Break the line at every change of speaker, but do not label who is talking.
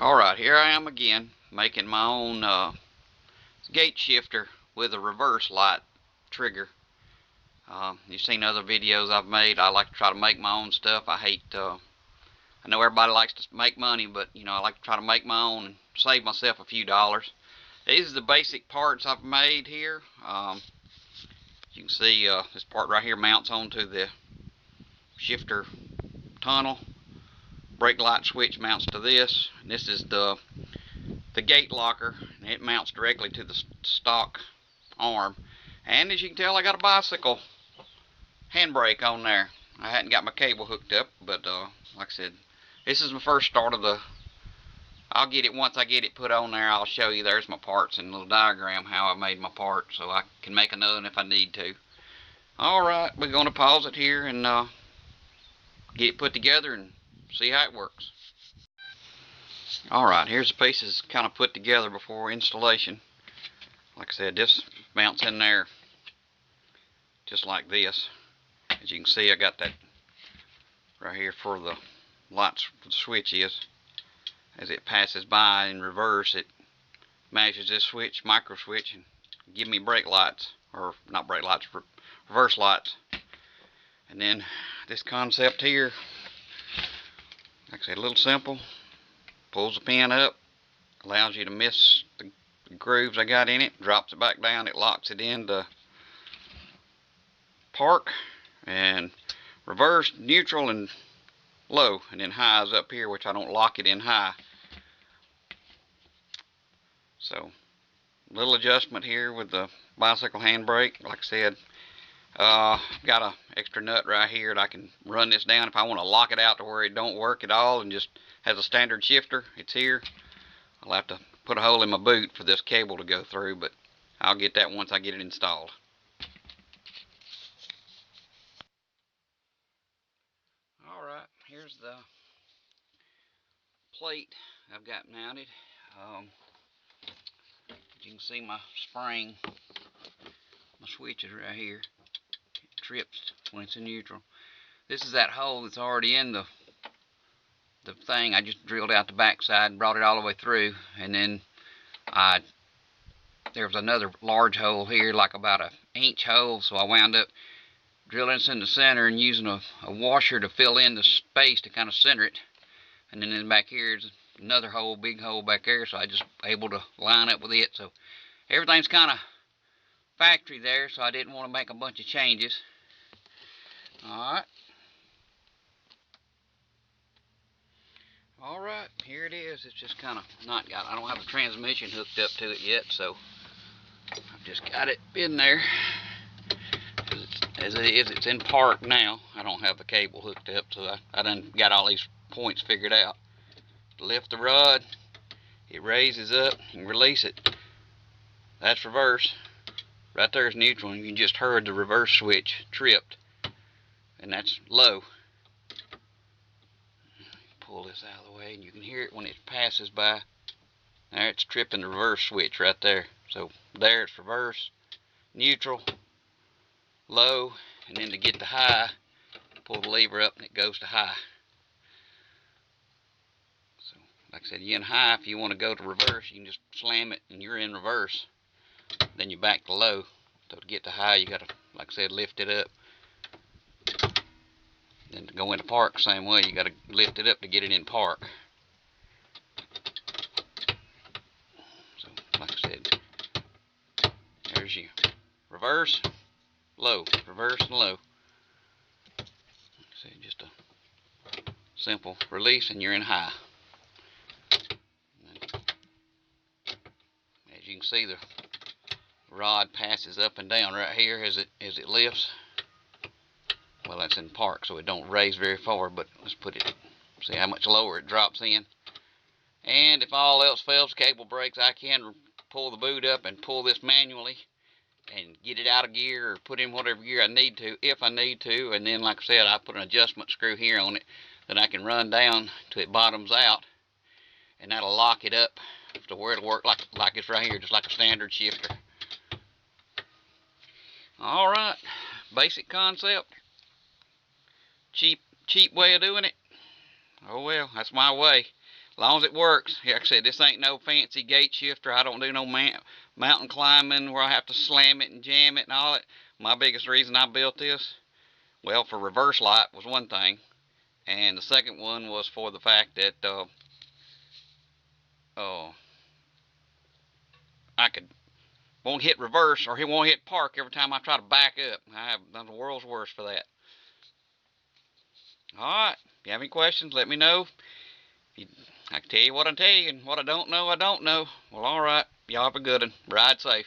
Alright, here I am again making my own gate shifter with a reverse light trigger. You've seen other videos I've made. I like to try to make my own stuff. I know everybody likes to make money, but I like to try to make my own and save myself a few dollars. These are the basic parts I've made here. You can see this part right here mounts onto the shifter tunnel. Brake light switch mounts to this. And this is the gate locker, and it mounts directly to the stock arm. And as you can tell, I got a bicycle handbrake on there. I hadn't got my cable hooked up, but like I said, this is my first start of the. I'll get it once I get it put on there. I'll show you. There's my parts and a little diagram how I made my part, so I can make another one if I need to. Alright, we're going to pause it here and get it put together and see how it works. Alright, here's the pieces kind of put together before installation. Like I said, this mounts in there just like this. As you can see, I got that right here for the lights, the switch is. As it passes by in reverse, it matches this switch, micro switch, and give me brake lights, or not brake lights, reverse lights. And then this concept here, like I said, a little simple. Pulls the pin up, allows you to miss the grooves I got in it, drops it back down, it locks it into park, and reverse, neutral, and low, and then high is up here, which I don't lock it in high. So, little adjustment here with the bicycle handbrake. Like I said, got an extra nut right here that I can run this down if I want to lock it out to where it don't work at all and just has a standard shifter. It's here. I'll have to put a hole in my boot for this cable to go through, but I'll get that once I get it installed. Alright, here's the plate I've got mounted. You can see my spring, my switch is right here. It trips when it's in neutral. This is that hole that's already in the thing. I just drilled out the back side and brought it all the way through, and then there was another large hole here, like about an inch hole, so I wound up drilling this in the center and using a washer to fill in the space to kind of center it. And then back here is another hole, big hole back there, so I just able to line up with it. So everything's kind of factory there, so I didn't want to make a bunch of changes. Alright. Alright, here it is. It's just kind of not got, I don't have a transmission hooked up to it yet, so I've just got it in there. As it is, it's in park now. I don't have the cable hooked up, so I done got all these points figured out. Lift the rod, it raises up, and release it. That's reverse. Right there is neutral, and you just heard the reverse switch tripped, and that's low. Pull this out of the way, and you can hear it when it passes by. There, it's tripping the reverse switch right there. So there, it's reverse, neutral, low, and then to get to high, pull the lever up and it goes to high. So like I said, you're in high. If you want to go to reverse, you can just slam it and you're in reverse. Then you back to low. So to get to high, you got to, like I said, lift it up. Then to go into park, same way, you got to lift it up to get it in park. So like I said, there's your reverse, low, reverse, and low. See, just a simple release, and you're in high. As you can see, the rod passes up and down right here as it lifts. Well, that's in park, so it don't raise very far, but let's put it, see how much lower it drops in. And if all else fails, cable breaks, I can pull the boot up and pull this manually and get it out of gear or put in whatever gear I need to, if I need to. And then, like I said, I put an adjustment screw here on it that I can run down till it bottoms out, and that'll lock it up to where it'll work like it's right here, just like a standard shifter. Alright, basic concept. Cheap way of doing it. Oh well, that's my way. As long as it works. Like I said, this ain't no fancy gate shifter. I don't do no mountain climbing where I have to slam it and jam it and all that. My biggest reason I built this, well, for reverse light was one thing, and the second one was for the fact that I won't hit reverse or he won't hit park every time I try to back up. I have done the world's worst for that. Alright, if you have any questions, let me know. I can tell you what I tell you, and what I don't know, I don't know. Well, alright. Y'all have a good one. Ride safe.